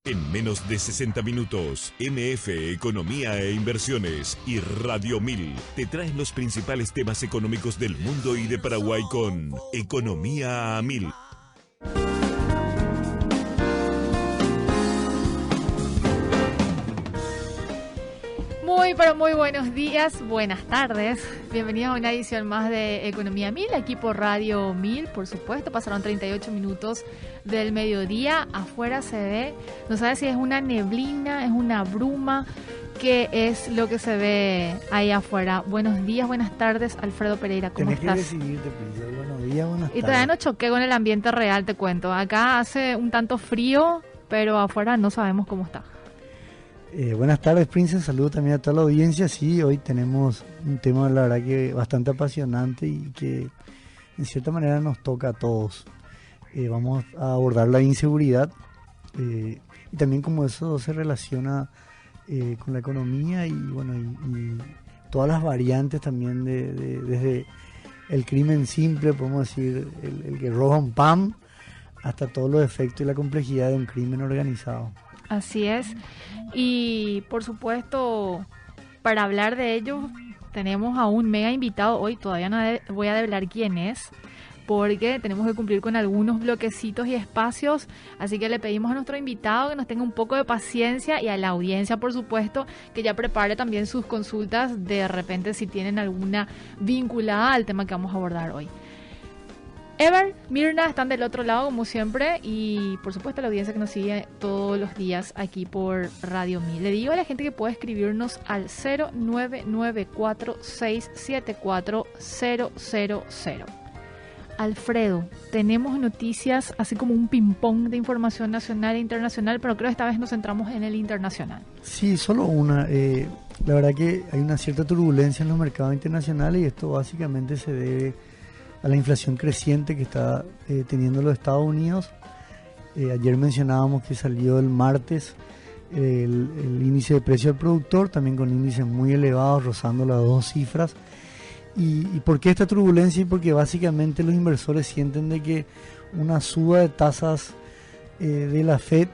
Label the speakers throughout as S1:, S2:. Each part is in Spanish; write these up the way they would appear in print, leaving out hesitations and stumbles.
S1: En menos de 60 minutos, MF Economía e Inversiones y Radio 1000 te traen los principales temas económicos del mundo y de Paraguay con Economía a 1000.
S2: Muy buenos días, buenas tardes. Bienvenidos a una edición más de Economía 1000, aquí por Radio 1000, por supuesto. Pasaron 38 minutos del mediodía. Afuera se ve, no sabe si es una neblina, es una bruma, qué es lo que se ve ahí afuera. Buenos días, buenas tardes, Alfredo Pereira, ¿cómo estás?
S3: Tenés que decidirte, Priscila. Buenos días, buenas tardes.
S2: Y todavía no choqué con el ambiente real, te cuento. Acá hace un tanto frío, pero afuera no sabemos cómo está.
S3: Buenas tardes, Princess. Saludo también a toda la audiencia. Sí, hoy tenemos un tema, la verdad, que bastante apasionante y que en cierta manera nos toca a todos. Vamos a abordar la inseguridad y también cómo eso se relaciona con la economía y bueno y todas las variantes también desde el crimen simple, podemos decir, el que roba un pan, hasta todos los efectos y la complejidad de un crimen organizado.
S2: Así es, y por supuesto, para hablar de ello, tenemos a un mega invitado hoy. Todavía no voy a develar quién es, porque tenemos que cumplir con algunos bloquecitos y espacios, así que le pedimos a nuestro invitado que nos tenga un poco de paciencia y a la audiencia, por supuesto, que ya prepare también sus consultas, de repente si tienen alguna vinculada al tema que vamos a abordar hoy. Ever, Mirna están del otro lado como siempre y por supuesto la audiencia que nos sigue todos los días aquí por Radio 1000. Le digo a la gente que puede escribirnos al 0994674000. Alfredo, tenemos noticias así como un ping-pong de información nacional e internacional, pero creo que esta vez nos centramos en el internacional.
S3: Sí, solo una. La verdad que hay una cierta turbulencia en los mercados internacionales y esto básicamente se debe a la inflación creciente que está teniendo los Estados Unidos. Ayer mencionábamos que salió el martes el índice de precio al productor, también con índices muy elevados, rozando las dos cifras. ¿Y por qué esta turbulencia? Porque básicamente los inversores sienten de que una suba de tasas de la Fed,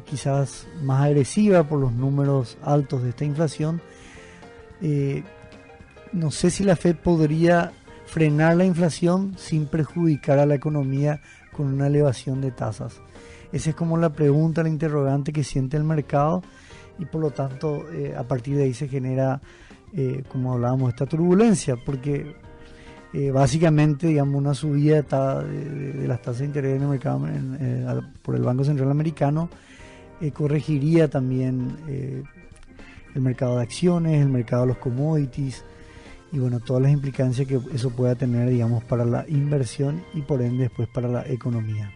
S3: quizás más agresiva por los números altos de esta inflación, no sé si la Fed podría frenar la inflación sin perjudicar a la economía con una elevación de tasas. Esa es como la pregunta, la interrogante que siente el mercado y por lo tanto a partir de ahí se genera, como hablábamos, esta turbulencia, porque básicamente, digamos, una subida de las tasas de interés en el mercado por el Banco Central Americano corregiría también el mercado de acciones, el mercado de los commodities, y bueno, todas las implicancias que eso pueda tener, digamos, para la inversión y por ende después para la economía.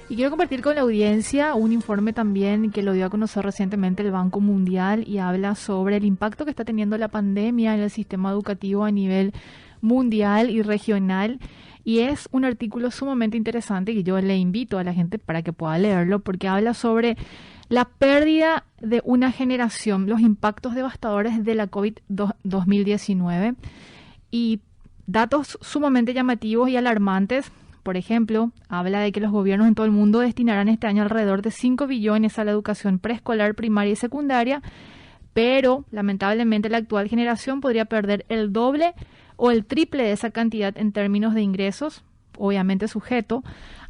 S2: Y quiero compartir con la audiencia un informe también que lo dio a conocer recientemente el Banco Mundial y habla sobre el impacto que está teniendo la pandemia en el sistema educativo a nivel mundial y regional. Y es un artículo sumamente interesante que yo le invito a la gente para que pueda leerlo, porque habla sobre la pérdida de una generación, los impactos devastadores de la COVID-2019 y datos sumamente llamativos y alarmantes. Por ejemplo, habla de que los gobiernos en todo el mundo destinarán este año alrededor de 5 billones a la educación preescolar, primaria y secundaria, pero lamentablemente la actual generación podría perder el doble o el triple de esa cantidad en términos de ingresos, obviamente sujeto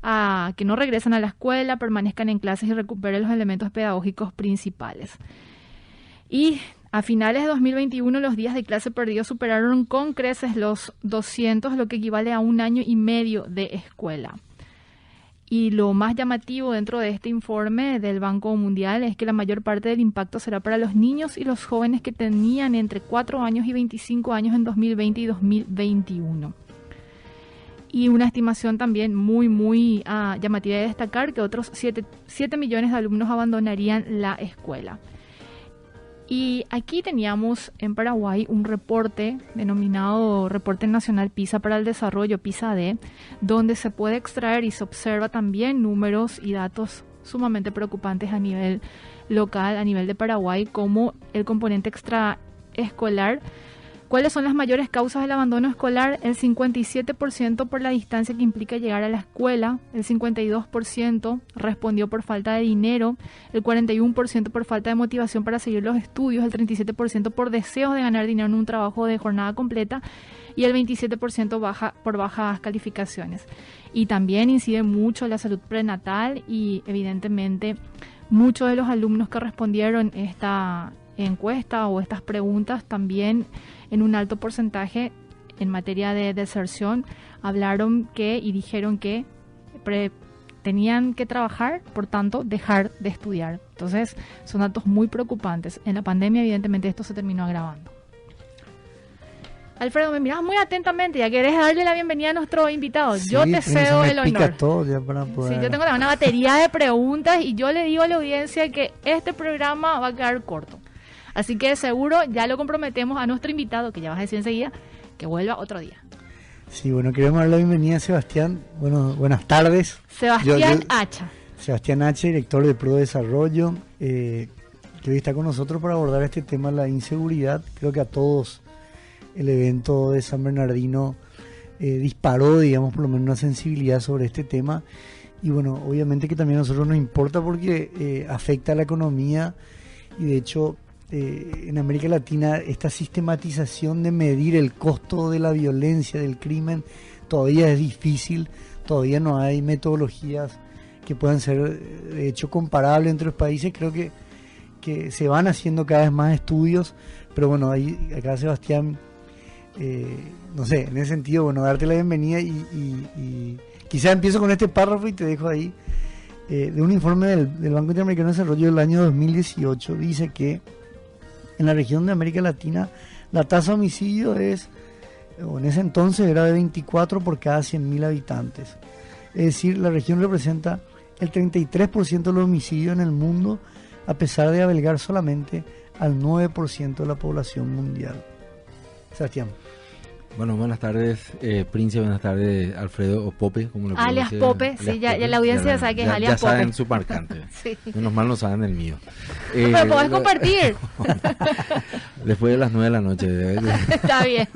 S2: a que no regresen a la escuela, permanezcan en clases y recuperen los elementos pedagógicos principales. Y a finales de 2021 los días de clase perdidos superaron con creces los 200, lo que equivale a 1 año y medio de escuela. Y lo más llamativo dentro de este informe del Banco Mundial es que la mayor parte del impacto será para los niños y los jóvenes que tenían entre 4 años y 25 años en 2020 y 2021. Y una estimación también muy llamativa de destacar, que otros 7 millones de alumnos abandonarían la escuela. Y aquí teníamos en Paraguay un reporte denominado Reporte Nacional PISA para el Desarrollo, PISA-D, donde se puede extraer y se observa también números y datos sumamente preocupantes a nivel local, a nivel de Paraguay, como el componente extraescolar ¿Cuáles son las mayores causas del abandono escolar? El 57% por la distancia que implica llegar a la escuela, el 52% respondió por falta de dinero, el 41% por falta de motivación para seguir los estudios, el 37% por deseos de ganar dinero en un trabajo de jornada completa y el 27% por bajas calificaciones. Y también incide mucho la salud prenatal y evidentemente muchos de los alumnos que respondieron esta encuesta o estas preguntas también en un alto porcentaje en materia de deserción hablaron que y dijeron que tenían que trabajar, por tanto dejar de estudiar. Entonces son datos muy preocupantes. En la pandemia evidentemente esto se terminó agravando. Alfredo, me miras muy atentamente, ya querés darle la bienvenida a nuestro invitado.
S3: Sí,
S2: yo te cedo el honor.
S3: Todo ya para poder...
S2: Sí, yo tengo una batería de preguntas y yo le digo a la audiencia que este programa va a quedar corto. Así que seguro ya lo comprometemos a nuestro invitado, que ya vas a decir enseguida, que vuelva otro día.
S3: Sí, bueno, queremos dar la bienvenida a Sebastián. Bueno, buenas tardes.
S2: Sebastián Hacha.
S3: Sebastián Hacha, director de Pro Desarrollo, que hoy está con nosotros para abordar este tema de la inseguridad. Creo que a todos el evento de San Bernardino disparó, digamos, por lo menos una sensibilidad sobre este tema. Y bueno, obviamente que también a nosotros nos importa porque afecta a la economía y de hecho... en América Latina esta sistematización de medir el costo de la violencia, del crimen, todavía es difícil, todavía no hay metodologías que puedan ser de hecho comparables entre los países. Creo que se van haciendo cada vez más estudios, pero bueno, ahí acá Sebastián, no sé, en ese sentido, bueno, darte la bienvenida y quizá empiezo con este párrafo y te dejo ahí, de un informe del Banco Interamericano de Desarrollo del año 2018, dice que en la región de América Latina la tasa de homicidio en ese entonces era de 24 por cada 100.000 habitantes. Es decir, la región representa el 33% de los homicidios en el mundo, a pesar de albergar solamente al 9% de la población mundial. Sebastián.
S4: Bueno, buenas tardes, Prince, buenas tardes, Alfredo, o Pope, como lo
S2: alias
S4: conoce,
S2: Pope,
S4: alias
S2: sí,
S4: Pope.
S2: ya la audiencia sabe que es alias
S4: ya
S2: Pope.
S4: saben su marcante.
S2: Sí.
S4: Menos mal no saben el mío.
S2: Pero podés compartir.
S4: Después de las 9 de la noche.
S2: Está bien.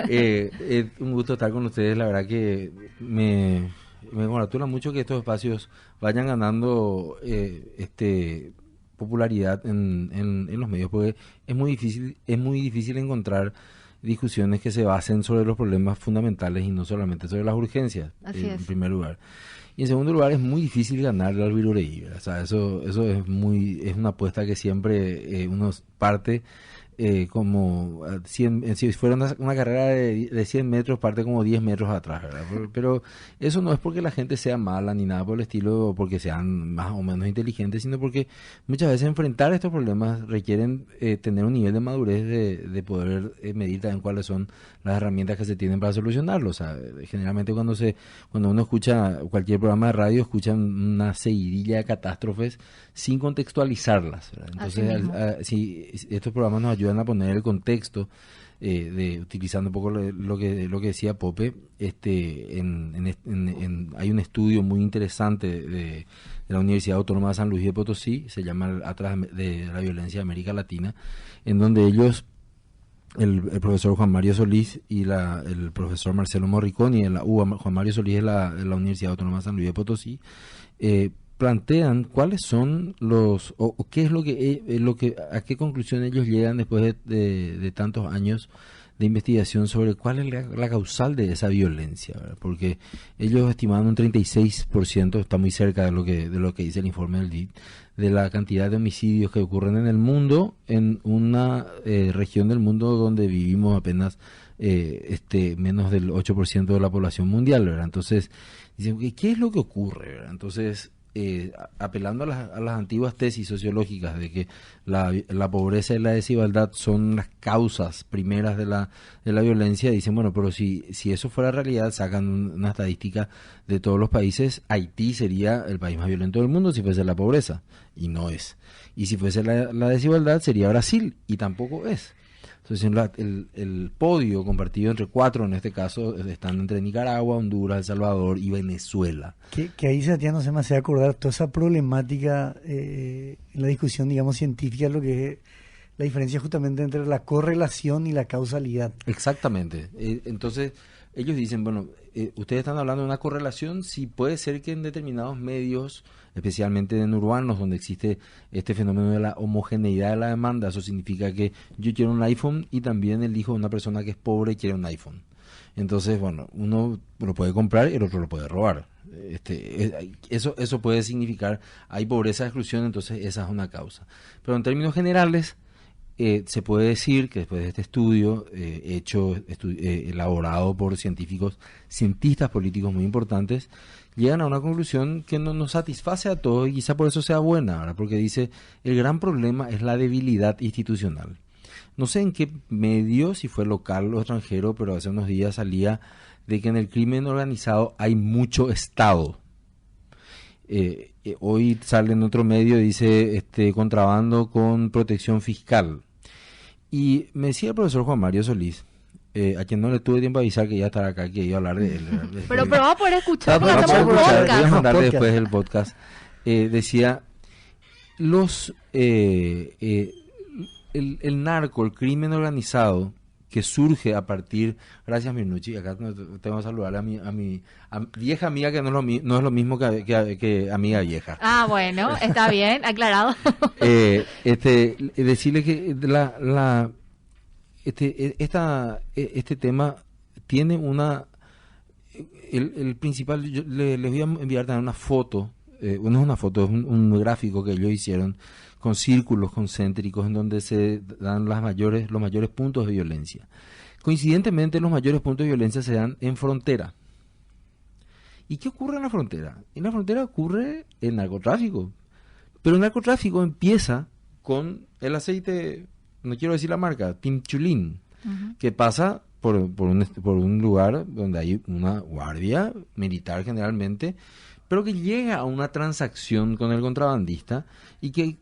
S4: Es un gusto estar con ustedes, la verdad que me congratula mucho que estos espacios vayan ganando popularidad en los medios, porque es muy difícil encontrar discusiones que se basen sobre los problemas fundamentales y no solamente sobre las urgencias. En primer lugar. Y en segundo lugar, es muy difícil ganarle al virureí, ¿verdad? O sea, eso es una apuesta que siempre uno parte como 100, si fuera una carrera de 100 metros, parte como 10 metros atrás, ¿verdad? Pero eso no es porque la gente sea mala ni nada por el estilo, o porque sean más o menos inteligentes, sino porque muchas veces enfrentar estos problemas requieren tener un nivel de madurez de poder medir también cuáles son las herramientas que se tienen para solucionarlo. O sea, generalmente cuando uno escucha cualquier programa de radio, escuchan una seguidilla de catástrofes sin contextualizarlas, ¿verdad? Entonces, si estos programas nos ayudan a poner el contexto, utilizando un poco lo que decía Pope, hay un estudio muy interesante de la Universidad Autónoma de San Luis de Potosí, se llama Atlas de la Violencia de América Latina, en donde ellos, el profesor Juan Mario Solís y el profesor Marcelo Morriconi de la UBA, Juan Mario Solís de la Universidad Autónoma de San Luis de Potosí, plantean cuáles son o qué es lo que a qué conclusión ellos llegan después de tantos años de investigación sobre cuál es la causal de esa violencia, ¿verdad? Porque ellos estimaban un 36%, está muy cerca de lo que dice el informe del DIT, de la cantidad de homicidios que ocurren en el mundo, en una región del mundo donde vivimos apenas menos del 8% de la población mundial, ¿verdad? Entonces, dicen, ¿qué es lo que ocurre, ¿verdad? Entonces, apelando a las antiguas tesis sociológicas de que la pobreza y la desigualdad son las causas primeras de la violencia, dicen, bueno, pero si eso fuera realidad, sacan una estadística de todos los países, Haití sería el país más violento del mundo si fuese la pobreza, y no es. Y si fuese la desigualdad, sería Brasil, y tampoco es. Entonces, el podio compartido entre 4, en este caso, están entre Nicaragua, Honduras, El Salvador y Venezuela.
S3: Que ahí ya no se me hace acordar toda esa problemática en la discusión, digamos, científica, lo que es la diferencia justamente entre la correlación y la causalidad.
S4: Exactamente. Entonces, ellos dicen, bueno, ustedes están hablando de una correlación, sí puede ser que en determinados medios, especialmente en urbanos, donde existe este fenómeno de la homogeneidad de la demanda, eso significa que yo quiero un iPhone y también el hijo de una persona que es pobre quiere un iPhone. Entonces, bueno, uno lo puede comprar y el otro lo puede robar. Eso puede significar, hay pobreza, exclusión, entonces esa es una causa. Pero en términos generales, se puede decir que después de este estudio elaborado por cientistas políticos muy importantes, llegan a una conclusión que no nos satisface a todos y quizá por eso sea buena, ¿verdad? Porque dice, el gran problema es la debilidad institucional. No sé en qué medio, si fue local o extranjero, pero hace unos días salía de que en el crimen organizado hay mucho Estado. Hoy sale en otro medio, dice, contrabando con protección fiscal. Y me decía el profesor Juan Mario Solís, a quien no le tuve tiempo a avisar que ya estará acá, que iba a hablar de él.
S2: Pero va a poder escuchar porque
S4: Vamos a
S2: hacemos un
S4: escuchar, voy a
S2: podcast.
S4: mandarle después el podcast. Decía, el narco, el crimen organizado que surge a partir, gracias Minucci, acá tengo que saludar a mi vieja amiga, que no es lo mismo que amiga vieja.
S2: Ah, bueno, está bien, aclarado.
S4: Decirle que este tema tiene el principal, les voy a enviar también una foto, no es una foto, es un gráfico que ellos hicieron con círculos concéntricos en donde se dan los mayores puntos de violencia. Coincidentemente, los mayores puntos de violencia se dan en frontera. ¿Y qué ocurre en la frontera? En la frontera ocurre el narcotráfico. Pero el narcotráfico empieza con el aceite, no quiero decir la marca, Timchulín, que pasa por un lugar donde hay una guardia militar generalmente, pero que llega a una transacción con el contrabandista y que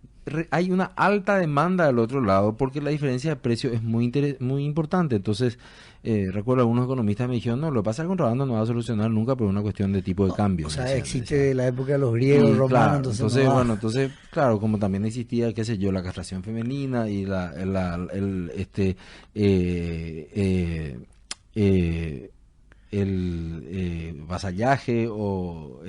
S4: hay una alta demanda del otro lado porque la diferencia de precio es muy importante. Entonces, recuerdo algunos economistas me dijeron, no, lo que pasa es que el contrabando no va a solucionar nunca por una cuestión de tipo de cambio.
S3: O sea, existe de la época de los griegos, romanos,
S4: claro, entonces, claro, como también existía, qué sé yo, la castración femenina y el vasallaje o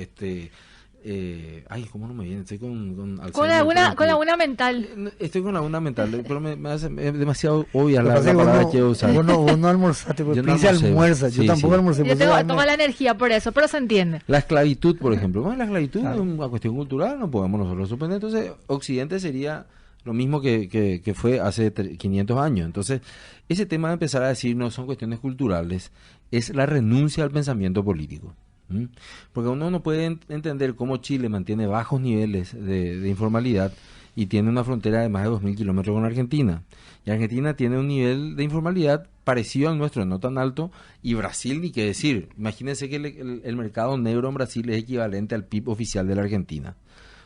S4: ¿cómo no me viene? Estoy con
S2: laguna mental.
S4: Estoy con laguna mental, pero me hace es demasiado obvia la
S3: palabra
S4: palabra
S3: que
S4: quiero usar.
S3: Vos no almorzaste, porque
S4: Yo no
S3: se
S4: almorcé.
S3: almuerza.
S4: Sí,
S3: Yo tampoco
S4: sí.
S3: almorcé.
S2: Yo toma la energía por eso, pero se entiende.
S4: La esclavitud, por ejemplo. Bueno, la esclavitud
S3: Claro.
S4: es una cuestión cultural, no podemos nosotros suponer. Entonces, Occidente sería lo mismo que fue hace 500 años. Entonces, ese tema de empezar a decir no son cuestiones culturales, es la renuncia al pensamiento político. Porque uno no puede entender cómo Chile mantiene bajos niveles de informalidad y tiene una frontera de más de 2.000 kilómetros con Argentina. Y Argentina tiene un nivel de informalidad parecido al nuestro, no tan alto, y Brasil ni qué decir. Imagínense que el mercado negro en Brasil es equivalente al PIB oficial de la Argentina.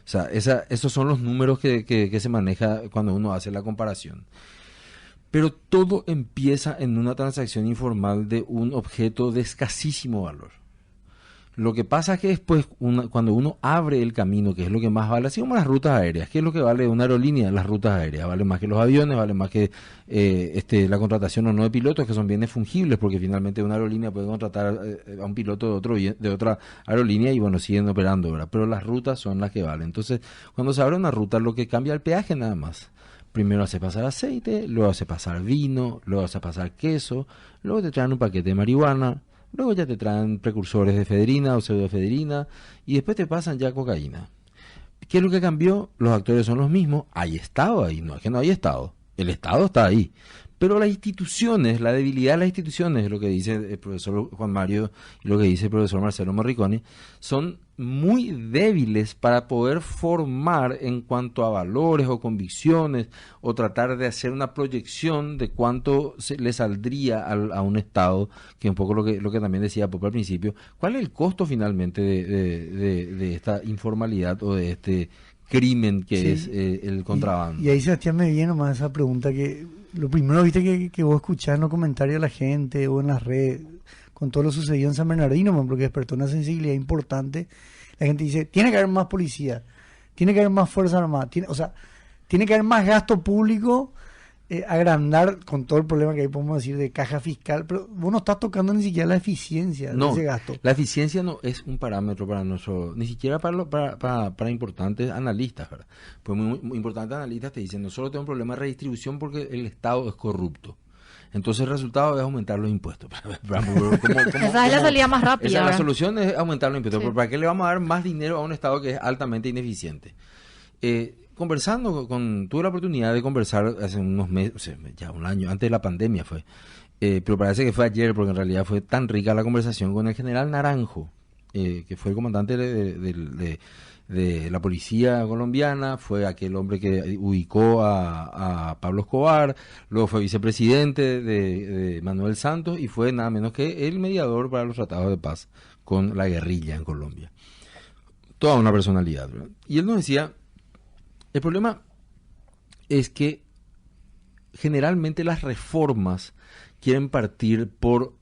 S4: O sea, esos son los números que se maneja cuando uno hace la comparación. Pero todo empieza en una transacción informal de un objeto de escasísimo valor. Lo que pasa es que después, cuando uno abre el camino, que es lo que más vale, así como las rutas aéreas, ¿qué es lo que vale una aerolínea? Las rutas aéreas, vale más que los aviones, vale más que la contratación o no de pilotos, que son bienes fungibles, porque finalmente una aerolínea puede contratar a un piloto de otra aerolínea y bueno, siguen operando, ¿verdad? Pero las rutas son las que valen. Entonces, cuando se abre una ruta, lo que cambia el peaje nada más. Primero hace pasar aceite, luego hace pasar vino, luego hace pasar queso, luego te traen un paquete de marihuana, luego ya te traen precursores de efedrina o pseudoefedrina y después te pasan ya cocaína. ¿Qué es lo que cambió? Los actores son los mismos, hay Estado ahí, no es que no hay Estado, el Estado está ahí. Pero las instituciones, la debilidad de las instituciones, lo que dice el profesor Juan Mario y lo que dice el profesor Marcelo Morricone, son muy débiles para poder formar en cuanto a valores o convicciones o tratar de hacer una proyección de cuánto le saldría a un Estado, que es un poco lo que también decía Pope al principio. ¿Cuál es el costo finalmente de esta informalidad o de este crimen que es el contrabando?
S3: Y ahí, Sebastián, me viene nomás esa pregunta que lo primero, viste, que vos escuchás en los comentarios de la gente o en las redes, con todo lo sucedido en San Bernardino, porque despertó una sensibilidad importante. La gente dice, tiene que haber más policía, tiene que haber más Fuerza Armada, tiene que haber más gasto público agrandar con todo el problema que ahí podemos decir de caja fiscal, pero vos no estás tocando ni siquiera la eficiencia de ese gasto.
S4: La eficiencia no es un parámetro para nosotros, ni siquiera para importantes analistas, ¿verdad? Pues muy importantes analistas te dicen, nosotros tenemos un problema de redistribución porque el Estado es corrupto. Entonces el resultado es aumentar los impuestos.
S2: Esa es la salida más rápida.
S4: Esa es la solución, es aumentar los impuestos. Sí. ¿Para qué le vamos a dar más dinero a un Estado que es altamente ineficiente? Conversando tuve la oportunidad de conversar hace unos meses, o sea, ya un año, antes de la pandemia fue, pero parece que fue ayer porque en realidad fue tan rica la conversación con el general Naranjo, que fue el comandante de la policía colombiana, fue aquel hombre que ubicó a Pablo Escobar, luego fue vicepresidente de Manuel Santos y fue nada menos que el mediador para los tratados de paz con la guerrilla en Colombia. Toda una personalidad, ¿verdad? Y él nos decía, el problema es que generalmente las reformas quieren partir por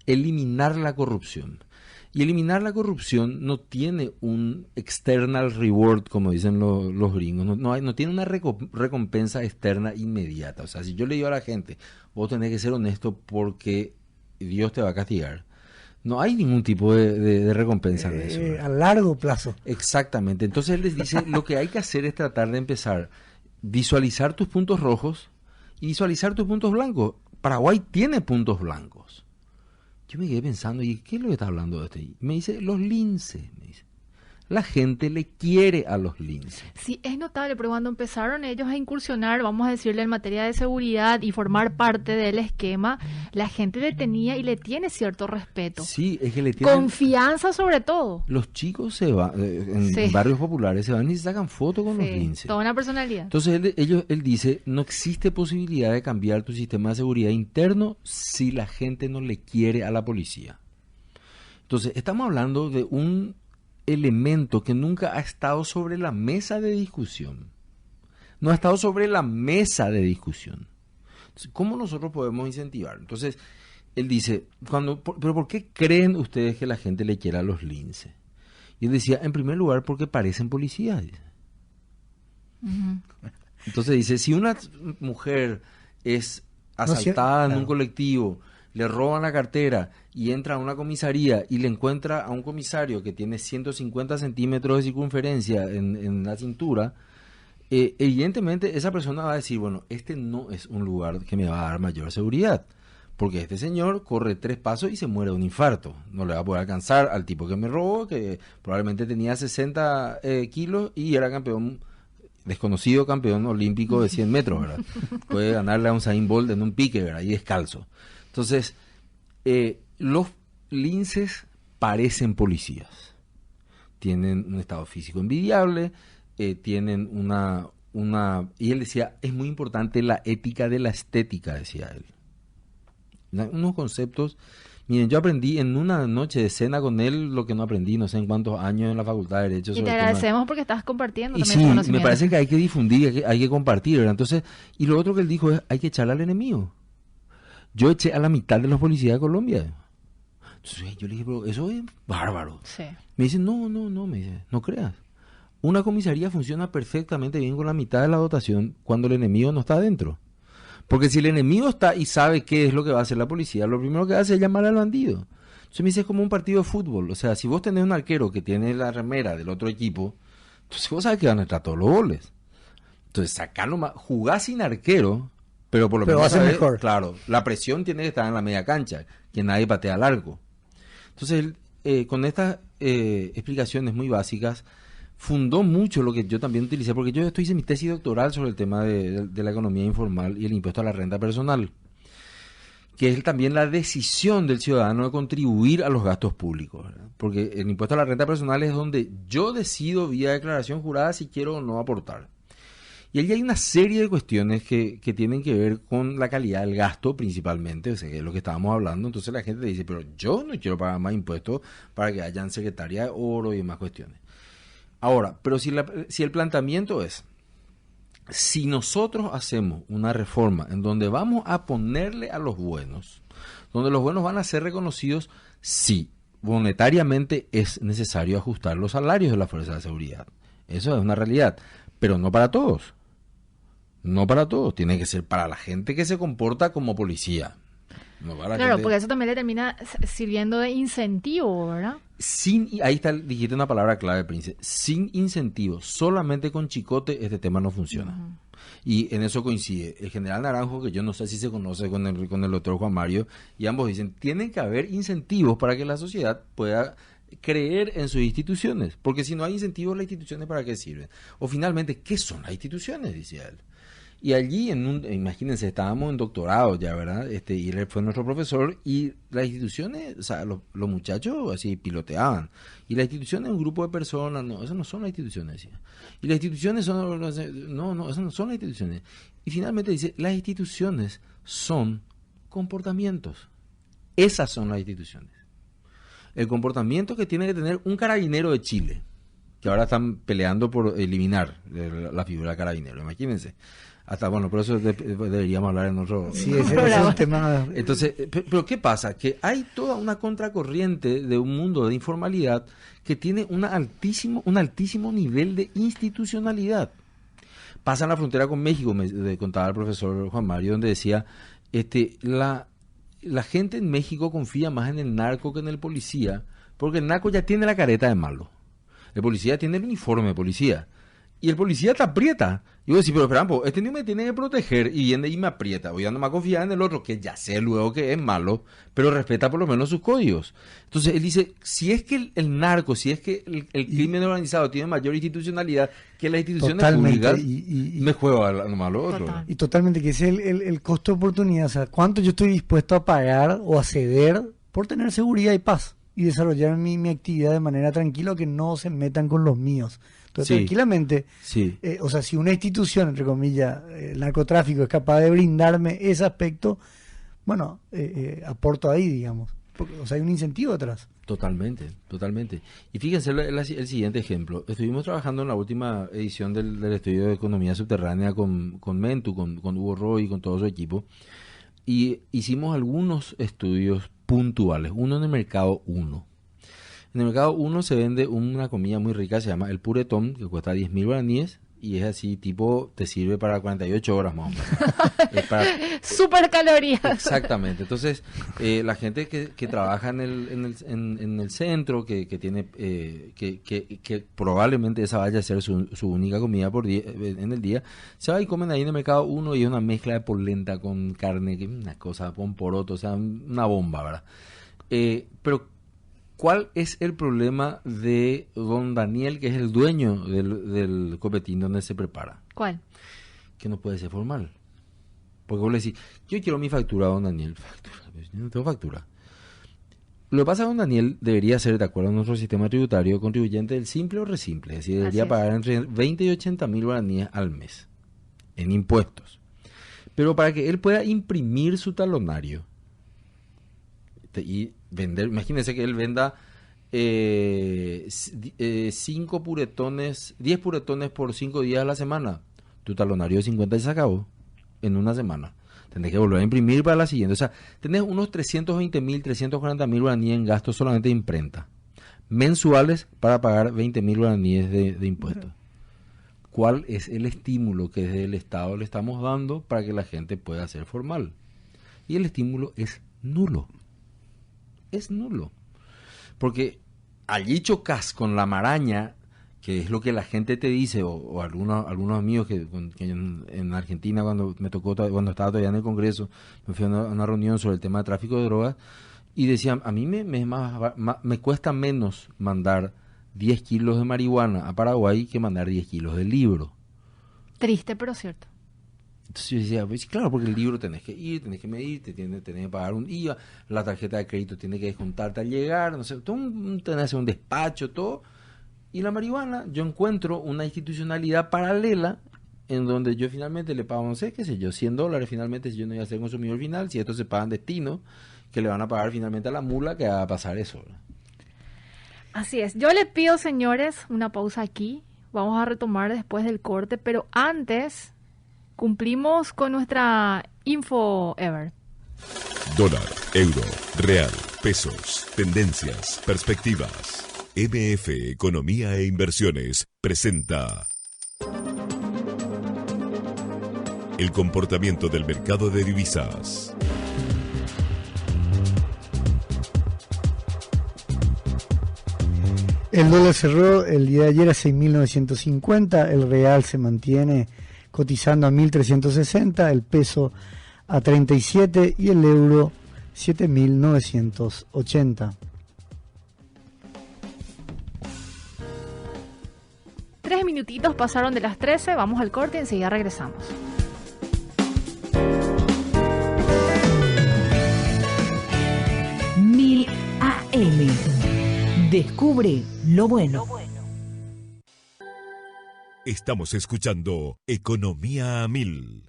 S4: eliminar la corrupción. Y eliminar la corrupción no tiene un external reward, como dicen los gringos, no tiene una recompensa externa inmediata. O sea, si yo le digo a la gente, vos tenés que ser honesto porque Dios te va a castigar, no hay ningún tipo de recompensa de eso.
S3: A largo plazo.
S4: Exactamente. Entonces él les dice, lo que hay que hacer es tratar de empezar, visualizar tus puntos rojos y visualizar tus puntos blancos. Paraguay tiene puntos blancos. Yo me quedé pensando, ¿y qué es lo que está hablando de este? Y me dice, los linces, me dice. La gente le quiere a los linces.
S2: Sí, es notable, pero cuando empezaron ellos a incursionar, vamos a decirle, en materia de seguridad y formar parte del esquema, la gente le tenía y le tiene cierto respeto.
S4: Sí, es que le tienen...
S2: Confianza sobre todo.
S4: Los chicos se van, en barrios populares se van y se sacan fotos con los linces.
S2: Toda una personalidad.
S4: Entonces él dice, no existe posibilidad de cambiar tu sistema de seguridad interno si la gente no le quiere a la policía. Entonces, estamos hablando de un elemento que nunca ha estado sobre la mesa de discusión. No ha estado sobre la mesa de discusión. Entonces, ¿cómo nosotros podemos incentivar? Entonces, él dice, ¿pero por qué creen ustedes que la gente le quiera a los linces? Y él decía, en primer lugar, porque parecen policías. Uh-huh. Entonces dice, si una mujer es asaltada en un colectivo, le roban la cartera y entra a una comisaría y le encuentra a un comisario que tiene 150 centímetros de circunferencia en la cintura, evidentemente esa persona va a decir, bueno, este no es un lugar que me va a dar mayor seguridad, porque este señor corre 3 pasos y se muere de un infarto. No le va a poder alcanzar al tipo que me robó, que probablemente tenía 60 kilos y era desconocido campeón olímpico de 100 metros, ¿verdad? Puede ganarle a un Usain Bolt en un pique, ¿verdad? Y descalzo. Entonces, los linces parecen policías. Tienen un estado físico envidiable, tienen y él decía, es muy importante la ética de la estética, decía él. Unos conceptos, miren, yo aprendí en una noche de cena con él lo que no aprendí, no sé en cuántos años en la Facultad de Derecho.
S2: Y te agradecemos porque estás compartiendo
S4: y
S2: también
S4: sí,
S2: conocimiento.
S4: Me parece que hay que difundir, hay que compartir, ¿verdad? Entonces, y lo otro que él dijo es, hay que echarle al enemigo. Yo eché a la mitad de los policías de Colombia. Entonces yo le dije, pero eso es bárbaro.
S2: Sí.
S4: Me dice, no, me dice, no creas. Una comisaría funciona perfectamente bien con la mitad de la dotación cuando el enemigo no está adentro. Porque si el enemigo está y sabe qué es lo que va a hacer la policía, lo primero que hace es llamar al bandido. Entonces me dice, es como un partido de fútbol. O sea, si vos tenés un arquero que tiene la remera del otro equipo, entonces vos sabés que van a entrar todos los goles. Entonces sacarlo más, jugar sin arquero, pero por lo menos
S3: va a ser mejor.
S4: Claro, la presión tiene que estar en la media cancha, que nadie patea al arco. Entonces, con estas explicaciones muy básicas, fundó mucho lo que yo también utilicé, porque yo hice mi tesis doctoral sobre el tema de la economía informal y el impuesto a la renta personal, que es también la decisión del ciudadano de contribuir a los gastos públicos, ¿verdad? Porque el impuesto a la renta personal es donde yo decido vía declaración jurada si quiero o no aportar. Y allí hay una serie de cuestiones que tienen que ver con la calidad del gasto principalmente, o sea, que es lo que estábamos hablando. Entonces la gente dice, pero yo no quiero pagar más impuestos para que hayan secretaria de oro y demás cuestiones. Ahora, pero si el planteamiento es, si nosotros hacemos una reforma en donde vamos a ponerle a los buenos, donde los buenos van a ser reconocidos, sí, monetariamente es necesario ajustar los salarios de la fuerza de seguridad. Eso es una realidad, pero no para todos. No para todos, tiene que ser para la gente que se comporta como policía. No para la
S2: Claro,
S4: gente...
S2: porque eso también le termina sirviendo de incentivo, ¿verdad?
S4: Ahí está, dijiste una palabra clave, Prince. Sin incentivo, solamente con chicote, este tema no funciona.
S2: Uh-huh.
S4: Y en eso coincide el general Naranjo, que yo no sé si se conoce con el doctor Juan Mario, y ambos dicen, tienen que haber incentivos para que la sociedad pueda creer en sus instituciones, porque si no hay incentivos, las instituciones ¿para qué sirven? O finalmente, ¿qué son las instituciones? Dice él. Y allí, imagínense, estábamos en doctorado ya, ¿verdad? Y él fue nuestro profesor, y las instituciones, o sea, los muchachos así piloteaban. Y las instituciones, un grupo de personas, no, esas no son las instituciones, decía. Y las instituciones son, no, esas no son las instituciones. Y finalmente dice, las instituciones son comportamientos. Esas son las instituciones. El comportamiento que tiene que tener un carabinero de Chile, que ahora están peleando por eliminar la figura de carabinero, imagínense. Hasta, bueno, por eso deberíamos hablar en otro...
S3: Sí, ese es un tema...
S4: Entonces, pero ¿qué pasa? Que hay toda una contracorriente de un mundo de informalidad que tiene un altísimo nivel de institucionalidad. Pasa en la frontera con México, me contaba el profesor Juan Mario, donde decía, la gente en México confía más en el narco que en el policía, porque el narco ya tiene la careta de malo. El policía tiene el uniforme de policía. Y el policía te aprieta. Y vos decís, pero espera, este niño me tiene que proteger y viene y me aprieta. Voy a no más confiar en el otro, que ya sé luego que es malo, pero respeta por lo menos sus códigos. Entonces él dice, si es que el narco, si es que el crimen organizado tiene mayor institucionalidad que las instituciones públicas, me juego a lo malo otro.
S3: Y totalmente, que es el costo de oportunidad. O sea, ¿cuánto yo estoy dispuesto a pagar o a ceder por tener seguridad y paz? Y desarrollar mi actividad de manera tranquila, que no se metan con los míos. Entonces, tranquilamente, o sea, si una institución, entre comillas, el narcotráfico es capaz de brindarme ese aspecto, bueno, aporto ahí, digamos. Porque, o sea, hay un incentivo atrás.
S4: Totalmente. Y fíjense el siguiente ejemplo. Estuvimos trabajando en la última edición del estudio de economía subterránea con Mentu, con Hugo Roy y con todo su equipo. Y hicimos algunos estudios puntuales. Uno en el mercado 1. En el mercado 1 se vende una comida muy rica, se llama el puretón, que cuesta 10.000 guaraníes, y es así, tipo, te sirve para 48 horas más o menos.
S2: Super calorías.
S4: Exactamente. Entonces, la gente que trabaja en el centro, que tiene que probablemente esa vaya a ser su única comida en el día, se va y comen ahí en el mercado 1, y es una mezcla de polenta con carne, que una cosa, con poroto, o sea, una bomba, ¿verdad? Pero ¿cuál es el problema de don Daniel, que es el dueño del copetín donde se prepara?
S2: ¿Cuál?
S4: Que no puede ser formal. Porque vos le decís, yo quiero mi factura, don Daniel. Factura, yo no tengo factura. Lo que pasa, don Daniel debería ser, de acuerdo a nuestro sistema tributario, contribuyente del simple o resimple. Es decir, debería pagar entre 20 y 80.000 guaraníes al mes en impuestos. Pero para que él pueda imprimir su talonario y vender, imagínense que él venda 5 puretones, 10 puretones por 5 días a la semana. Tu talonario de 50 y se acabó en una semana. Tenés que volver a imprimir para la siguiente. O sea, tenés unos 320.000, 340.000 guaraníes en gastos solamente de imprenta. Mensuales para pagar 20.000 guaraníes de impuestos. ¿Cuál es el estímulo que desde el Estado le estamos dando para que la gente pueda ser formal? Y el estímulo es nulo. Es nulo. Porque allí chocas con la maraña, que es lo que la gente te dice, o algunos amigos que en Argentina, cuando estaba todavía en el Congreso, me fui a una reunión sobre el tema de tráfico de drogas, y decían, a mí me cuesta menos mandar 10 kilos de marihuana a Paraguay que mandar 10 kilos de libro.
S2: Triste, pero cierto.
S4: Entonces yo decía, pues claro, porque el libro tenés que ir, tenés que medir, tenés que pagar un IVA, la tarjeta de crédito tiene que descontarte al llegar, no sé, tenés que hacer un despacho, todo. Y la marihuana, yo encuentro una institucionalidad paralela en donde yo finalmente le pago, no sé, qué sé yo, $100 finalmente, si yo no voy a ser consumidor final, si esto se paga en destino, que le van a pagar finalmente a la mula que va a pasar eso, ¿verdad?
S2: Así es. Yo les pido, señores, una pausa aquí. Vamos a retomar después del corte, pero antes cumplimos con nuestra info ever.
S1: Dólar, euro, real, pesos, tendencias, perspectivas. MF Economía e Inversiones presenta el comportamiento del mercado de divisas.
S3: El dólar cerró el día de ayer a 6.950, el real se mantiene cotizando a 1.360, el peso a 37 y el euro 7.980.
S2: 3 minutitos pasaron de las 13, vamos al corte y enseguida regresamos.
S5: Mil AM. Descubre lo bueno.
S1: Estamos escuchando Economía a Mil.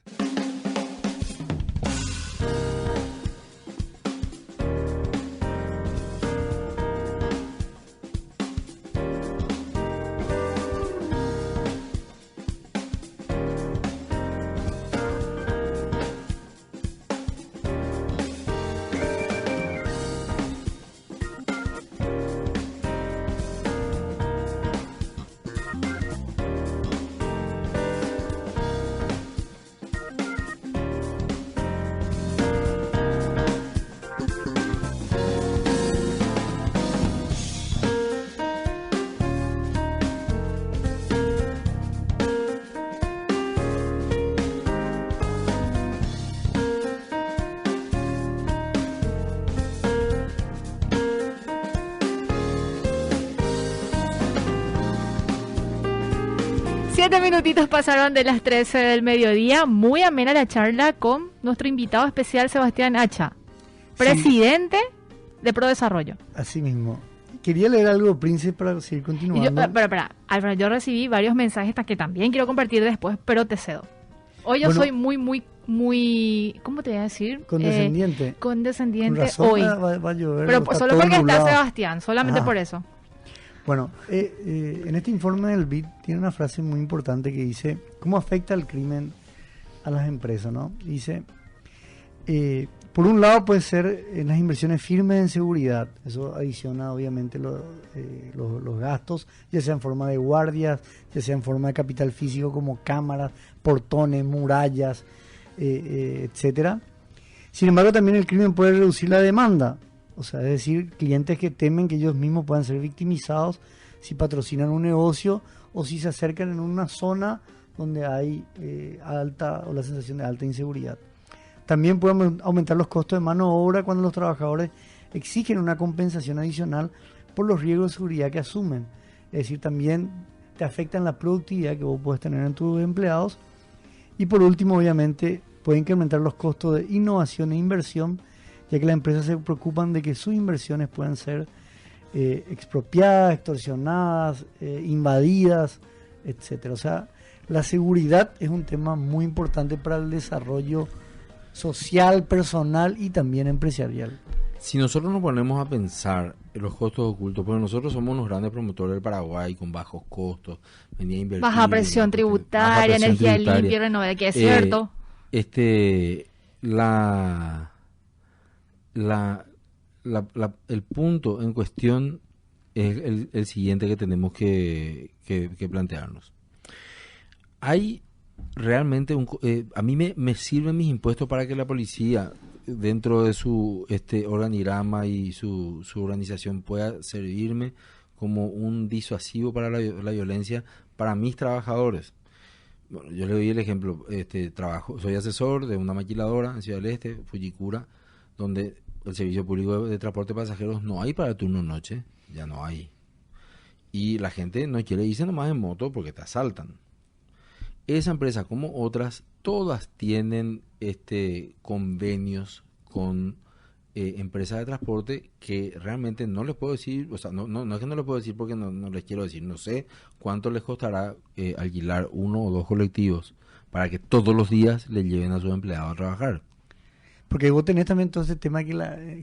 S2: Siete minutitos pasaron de las 13 del mediodía. Muy amena la charla con nuestro invitado especial Sebastián Hacha, presidente de ProDesarrollo.
S3: Así mismo. Quería leer algo, Prince, para seguir continuando.
S2: Alfredo, yo recibí varios mensajes que también quiero compartir después, pero te cedo. Hoy yo soy muy, ¿cómo te voy a decir?
S3: Condescendiente.
S2: Condescendiente
S3: Con razón
S2: hoy.
S3: Va a llover,
S2: pero solo porque está
S3: nublado.
S2: Sebastián, solamente por eso.
S3: Bueno, en este informe del BID tiene una frase muy importante que dice, ¿cómo afecta el crimen a las empresas? ¿No? Dice, por un lado puede ser las inversiones firmes en seguridad, eso adiciona obviamente los gastos, ya sea en forma de guardias, ya sea en forma de capital físico como cámaras, portones, murallas, etcétera. Sin embargo, también el crimen puede reducir la demanda. O sea, es decir, clientes que temen que ellos mismos puedan ser victimizados si patrocinan un negocio o si se acercan en una zona donde hay alta o la sensación de alta inseguridad. También pueden aumentar los costos de mano de obra cuando los trabajadores exigen una compensación adicional por los riesgos de seguridad que asumen. Es decir, también te afectan la productividad que vos puedes tener en tus empleados. Y por último, obviamente, puede incrementar los costos de innovación e inversión, ya que las empresas se preocupan de que sus inversiones puedan ser expropiadas, extorsionadas, invadidas, etcétera. O sea, la seguridad es un tema muy importante para el desarrollo social, personal y también empresarial.
S4: Si nosotros nos ponemos a pensar en los costos ocultos, porque nosotros somos unos grandes promotores del Paraguay con bajos costos, venía a invertir,
S2: baja presión tributaria, energía limpia y renovable, que es cierto.
S4: El punto en cuestión es el siguiente que tenemos que plantearnos. Hay realmente a mí me sirven mis impuestos para que la policía, dentro de su organigrama y su organización, pueda servirme como un disuasivo para la violencia para mis trabajadores. Bueno, yo le doy el ejemplo, soy asesor de una maquiladora en Ciudad del Este, Fujikura, donde el servicio público de transporte de pasajeros no hay para turno noche, ya no hay. Y la gente no quiere irse nomás en moto porque te asaltan. Esa empresa, como otras, todas tienen convenios con empresas de transporte que realmente no les puedo decir, o sea, no es que no les puedo decir porque no les quiero decir, no sé cuánto les costará alquilar 1 o 2 colectivos para que todos los días le lleven a sus empleados a trabajar.
S3: Porque vos tenés también todo ese tema que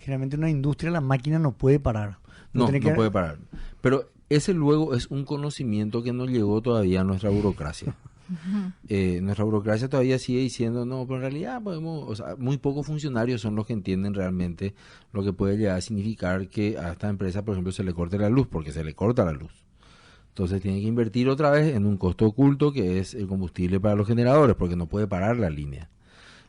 S3: generalmente una industria, la máquina no puede parar.
S4: No puede parar. Pero ese luego es un conocimiento que no llegó todavía a nuestra burocracia. Nuestra burocracia todavía sigue diciendo, no, pero en realidad muy pocos funcionarios son los que entienden realmente lo que puede llegar a significar que a esta empresa, por ejemplo, se le corte la luz, porque se le corta la luz. Entonces tiene que invertir otra vez en un costo oculto que es el combustible para los generadores, porque no puede parar la línea.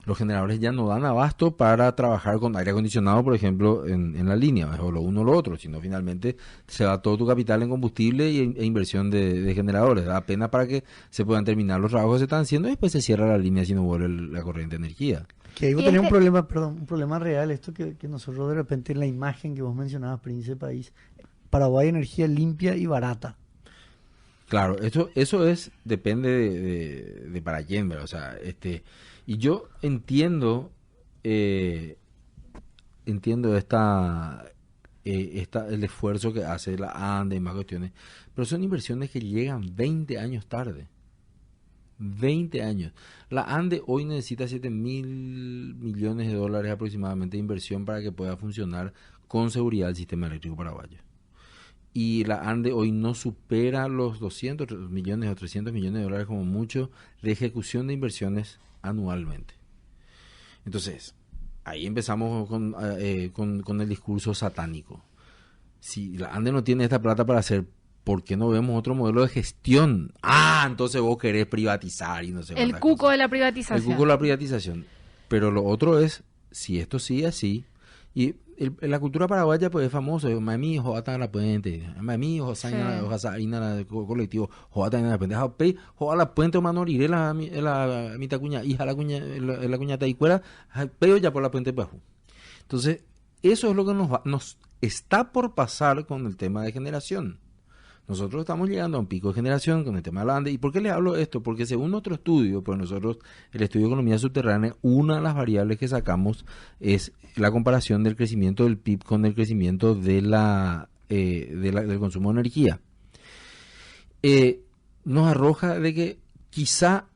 S4: Los generadores ya no dan abasto para trabajar con aire acondicionado, por ejemplo, en la línea, o lo uno o lo otro, sino finalmente se va todo tu capital en combustible e inversión de generadores. Da pena para que se puedan terminar los trabajos que se están haciendo y después se cierra la línea si no vuelve la corriente de energía.
S3: Que ahí vos tenés un problema, un problema real, esto que nosotros de repente en la imagen que vos mencionabas, Príncipe País, Paraguay energía limpia y barata.
S4: Claro, eso depende de para quién, ¿verdad? O sea, y yo entiendo el esfuerzo que hace la ANDE y más cuestiones, pero son inversiones que llegan 20 años tarde. 20 años. La ANDE hoy necesita $7.000 millones aproximadamente de inversión para que pueda funcionar con seguridad el sistema eléctrico paraguayo. Y la ANDE hoy no supera los 200 millones o 300 millones de dólares como mucho de ejecución de inversiones anualmente. Entonces, ahí empezamos con el discurso satánico. Si la ANDE no tiene esta plata para hacer, ¿por qué no vemos otro modelo de gestión? Entonces vos querés privatizar y no sé.
S2: El cuco de la privatización.
S4: El cuco de la privatización. Pero lo otro es, si esto sigue así, y la cultura paraguaya pues es famoso, mami joata en la puente, mami josaina la colectivo, joata en la puente, joa la puente manoriré la mitad cuña, hija la cuña taicuera, peo ya por la puente bajo. Entonces, eso es lo que nos está por pasar con el tema de generación. Nosotros estamos llegando a un pico de generación con el tema de la ANDE. ¿Y por qué les hablo de esto? Porque según otro estudio, pues nosotros, el estudio de economía subterránea, una de las variables que sacamos es la comparación del crecimiento del PIB con el crecimiento del consumo de energía. Nos arroja de que quizá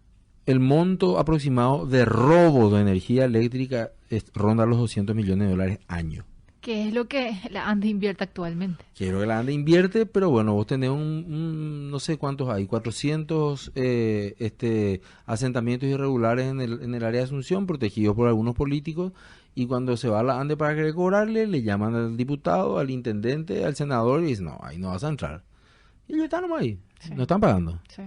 S4: el monto aproximado de robo de energía eléctrica ronda los $200 millones año.
S2: ¿Qué es lo que la ANDE invierte actualmente?
S4: Quiero que la ANDE invierte, pero bueno, vos tenés no sé cuántos hay, 400 asentamientos irregulares en el área de Asunción, protegidos por algunos políticos, y cuando se va a la ANDE para querer cobrarle, le llaman al diputado, al intendente, al senador, y dicen, no, ahí no vas a entrar. Y ellos están nomás ahí, sí. No están pagando.
S2: Sí.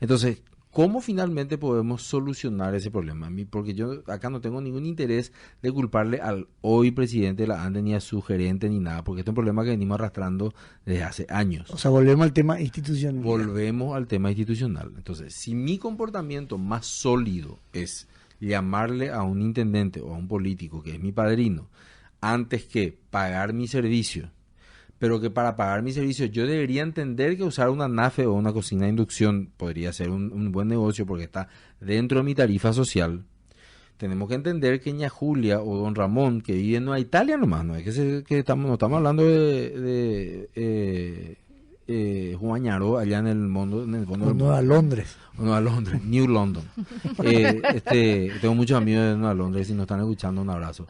S4: Entonces, ¿cómo finalmente podemos solucionar ese problema? Porque yo acá no tengo ningún interés de culparle al hoy presidente de la ANDE, ni a su gerente, ni nada, porque este es un problema que venimos arrastrando desde hace años.
S3: O sea, volvemos al tema institucional.
S4: Volvemos al tema institucional. Entonces, si mi comportamiento más sólido es llamarle a un intendente o a un político, que es mi padrino, antes que pagar mi servicio, pero que para pagar mi servicio yo debería entender que usar una NAFE o una cocina de inducción podría ser un buen negocio porque está dentro de mi tarifa social. Tenemos que entender que ña Julia o don Ramón, que vive en Nueva Italia nomás, no es que no estamos hablando de Juan Ñaró allá en el fondo
S3: Nueva Londres.
S4: Nueva Londres, New London. Tengo muchos amigos de Nueva Londres y nos están escuchando, un abrazo.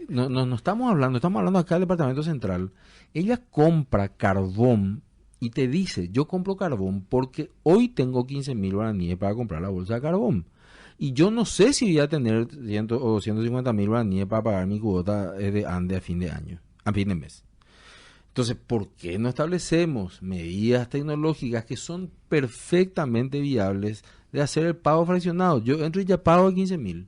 S4: No estamos hablando acá del departamento central. Ella compra carbón y te dice, yo compro carbón porque hoy tengo 15.000 guaraníes para comprar la bolsa de carbón. Y yo no sé si voy a tener 100 o 150.000 guaraníes para pagar mi cuota de ANDE a fin de mes. Entonces, ¿por qué no establecemos medidas tecnológicas que son perfectamente viables de hacer el pago fraccionado? Yo entro y ya pago 15.000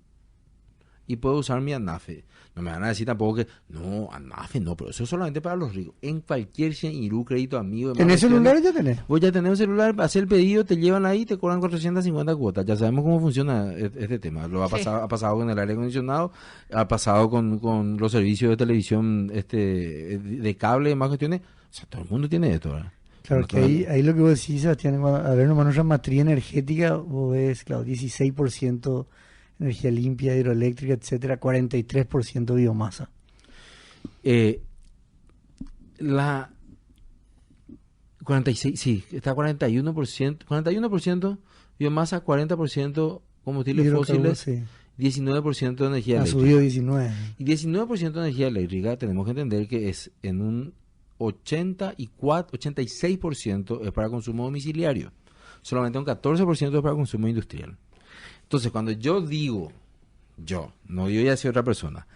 S4: y puedo usar mi ANAFE. No me van a decir tampoco que, no, ANAFE no, pero eso es solamente para los ricos. En cualquier Shenirú, crédito amigo.
S3: ¿Tenés celular? Ya tenés.
S4: Voy a tener un celular, hacer el pedido, te llevan ahí, te cobran 450 cuotas. Ya sabemos cómo funciona este tema. Lo ha pasado con el aire acondicionado, ha pasado con los servicios de televisión de cable y demás cuestiones. O sea, todo el mundo tiene esto, ¿verdad?
S3: Claro, no, que ahí lo que vos decís, Sebastián, a ver nomás nuestra matriz energética, vos ves, claro, 16% energía limpia, hidroeléctrica, etcétera, 43% biomasa.
S4: La 46, sí, está 41% biomasa, 40% combustibles fósiles, sí. 19% de energía eléctrica. Ha subido 19. Y 19% de energía eléctrica tenemos que entender que es en un 86% es para consumo domiciliario. Solamente un 14% es para consumo industrial. Entonces, cuando yo digo, no digo ya si otra persona,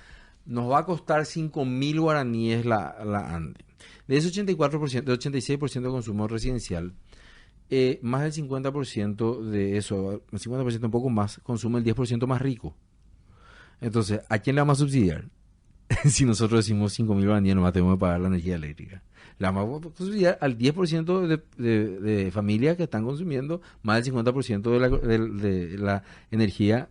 S4: nos va a costar 5.000 guaraníes la ANDE. De ese 84%, de 86% de consumo residencial, más del 50% de eso, el 50% un poco más, consume el 10% más rico. Entonces, ¿a quién le vamos a subsidiar? Si nosotros decimos 5.000 guaraníes, nomás tenemos que pagar la energía eléctrica. Le vamos a subsidiar al 10% de familias que están consumiendo más del 50% de la energía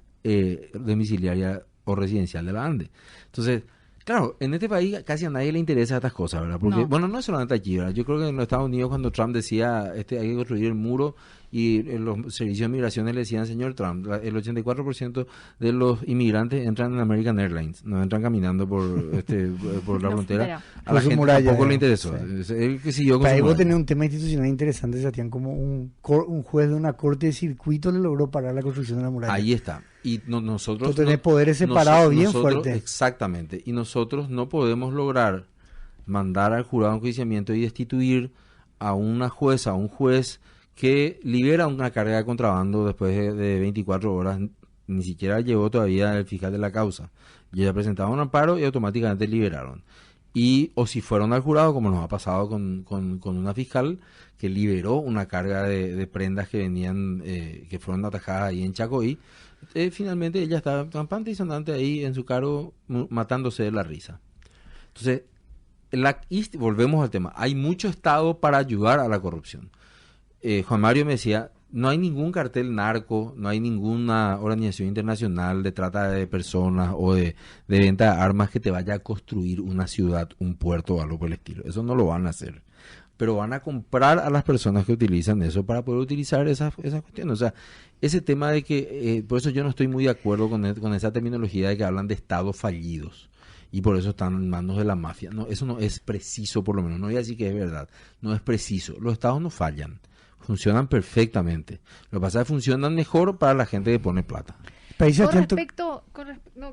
S4: domiciliaria o residencial de la ANDE. Entonces, claro, en este país casi a nadie le interesa estas cosas, ¿verdad? Porque, bueno, no es solamente aquí, ¿verdad? Yo creo que en los Estados Unidos cuando Trump decía hay que construir el muro y los servicios de migraciones le decían, señor Trump, el 84% de los inmigrantes entran en American Airlines, no entran caminando por la frontera. A la gente tampoco le interesó.
S3: Sí.
S4: Él que siguió con
S3: Para
S4: su
S3: vos
S4: muralla.
S3: tenés un tema institucional interesante, Sebastián, como un juez de una corte de circuito le logró parar la construcción de la muralla.
S4: Ahí está. Y nosotros...
S3: Tú tenés poderes separados bien fuertes.
S4: Exactamente. Y nosotros no podemos lograr mandar al jurado de enjuiciamiento y destituir a una jueza, a un juez que libera una carga de contrabando después de 24 horas. Ni siquiera llegó todavía el fiscal de la causa. Y ya presentaron un amparo y automáticamente liberaron. O si fueron al jurado, como nos ha pasado con una fiscal que liberó una carga de prendas que venían, que fueron atajadas ahí en Chacoí, finalmente ella estaba campante y sonante ahí en su cargo, matándose de la risa. Entonces, volvemos al tema. Hay mucho Estado para ayudar a la corrupción. Juan Mario me decía, no hay ningún cartel narco, no hay ninguna organización internacional de trata de personas o de venta de armas que te vaya a construir una ciudad, un puerto o algo por el estilo. Eso no lo van a hacer. Pero van a comprar a las personas que utilizan eso para poder utilizar esas cuestiones. O sea, ese tema de que, por eso yo no estoy muy de acuerdo con esa terminología de que hablan de estados fallidos. Y por eso están en manos de la mafia. No, eso no es preciso, por lo menos. No voy a decir que es verdad. No es preciso. Los estados no fallan. Funcionan perfectamente. Lo que pasa es que funcionan mejor para la gente que pone plata.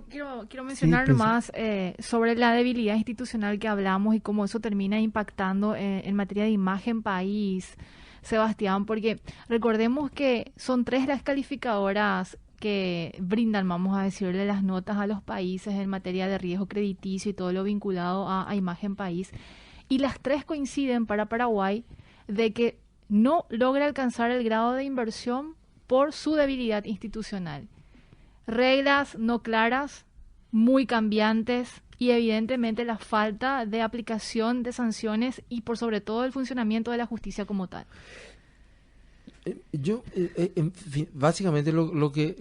S2: Quiero mencionar más sobre la debilidad institucional que hablamos y cómo eso termina impactando en materia de imagen país, Sebastián, porque recordemos que son 3 las calificadoras que brindan, vamos a decirle, las notas a los países en materia de riesgo crediticio y todo lo vinculado a imagen país, y las 3 coinciden para Paraguay de que no logra alcanzar el grado de inversión por su debilidad institucional. Reglas no claras, muy cambiantes y evidentemente la falta de aplicación de sanciones y por sobre todo el funcionamiento de la justicia como tal.
S4: En fin, básicamente lo que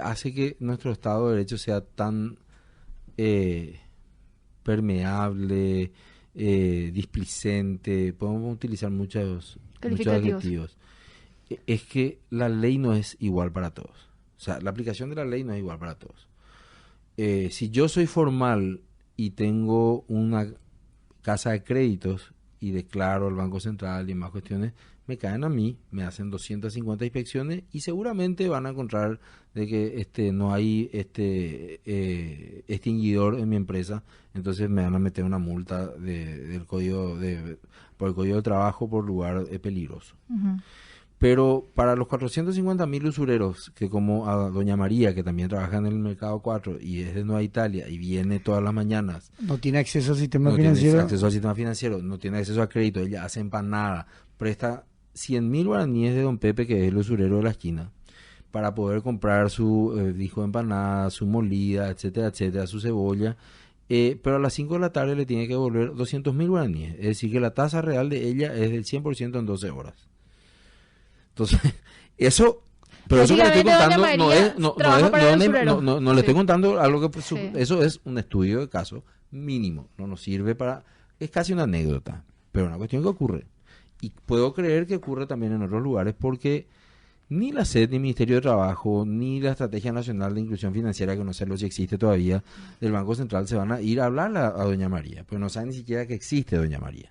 S4: hace que nuestro Estado de Derecho sea tan permeable, displicente, podemos utilizar muchos adjetivos, es que la ley no es igual para todos. O sea, la aplicación de la ley no es igual para todos. Si yo soy formal y tengo una casa de créditos y declaro al Banco Central y más cuestiones, me caen a mí, me hacen 250 inspecciones y seguramente van a encontrar de que no hay extinguidor en mi empresa, entonces me van a meter una multa por el Código de Trabajo por lugar peligroso. Uh-huh. Pero para los 450.000 usureros, que como a doña María, que también trabaja en el Mercado 4 y es de Nueva Italia y viene todas las mañanas.
S3: No tiene acceso al sistema financiero.
S4: No tiene acceso al sistema financiero, no tiene acceso a crédito, ella hace empanada, presta 100.000 guaraníes de don Pepe, que es el usurero de la esquina, para poder comprar su disco de empanada, su molida, etcétera, etcétera, su cebolla. Pero a las 5 de la tarde le tiene que devolver 200.000 guaraníes. Es decir, que la tasa real de ella es del 100% en 12 horas. Entonces, eso que le estoy contando no le estoy contando algo que eso es un estudio de caso mínimo, no nos sirve para, es casi una anécdota, pero una cuestión que ocurre. Y puedo creer que ocurre también en otros lugares porque ni la SED, ni el Ministerio de Trabajo, ni la Estrategia Nacional de Inclusión Financiera, que no sé si existe todavía, del Banco Central, se van a ir a hablar a doña María, pues no saben ni siquiera que existe doña María.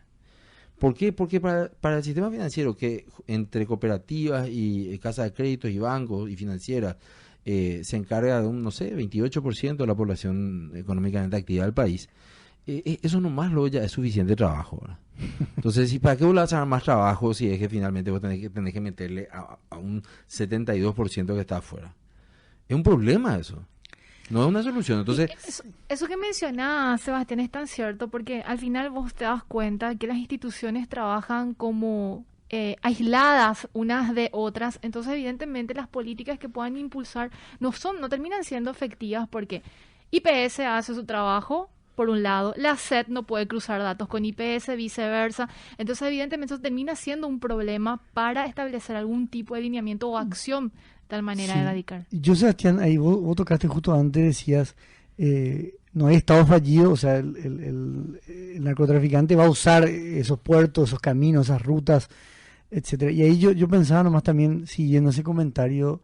S4: ¿Por qué? Porque para el sistema financiero, que entre cooperativas y casas de créditos y bancos y financieras se encarga de un, 28% de la población económicamente activa del país, eso nomás ya es suficiente trabajo, ¿verdad? Entonces, ¿para qué vos le vas a dar más trabajo si es que finalmente vos tenés que meterle a un 72% que está afuera? Es un problema eso. No es una solución. Entonces,
S2: eso que mencionaba Sebastián es tan cierto, porque al final vos te das cuenta que las instituciones trabajan como aisladas unas de otras, entonces evidentemente las políticas que puedan impulsar no terminan siendo efectivas, porque IPS hace su trabajo por un lado, la SED no puede cruzar datos con IPS, viceversa, entonces evidentemente eso termina siendo un problema para establecer algún tipo de lineamiento o acción de tal manera de erradicar.
S3: Yo, Sebastián, ahí vos tocaste justo antes, decías, no hay estado fallido, o sea, el narcotraficante va a usar esos puertos, esos caminos, esas rutas, etcétera. Y ahí yo pensaba nomás también, siguiendo ese comentario,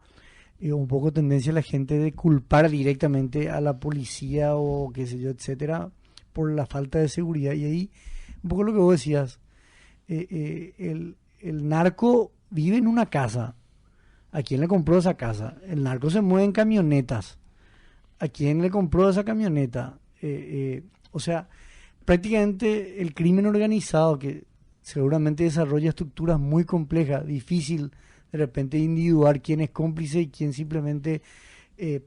S3: un poco tendencia a la gente de culpar directamente a la policía o qué sé yo, etcétera, por la falta de seguridad. Y ahí, un poco lo que vos decías, el narco vive en una casa. ¿A quién le compró esa casa? El narco se mueve en camionetas. ¿A quién le compró esa camioneta? O sea, prácticamente el crimen organizado, que seguramente desarrolla estructuras muy complejas, difícil de repente individuar quién es cómplice y quién simplemente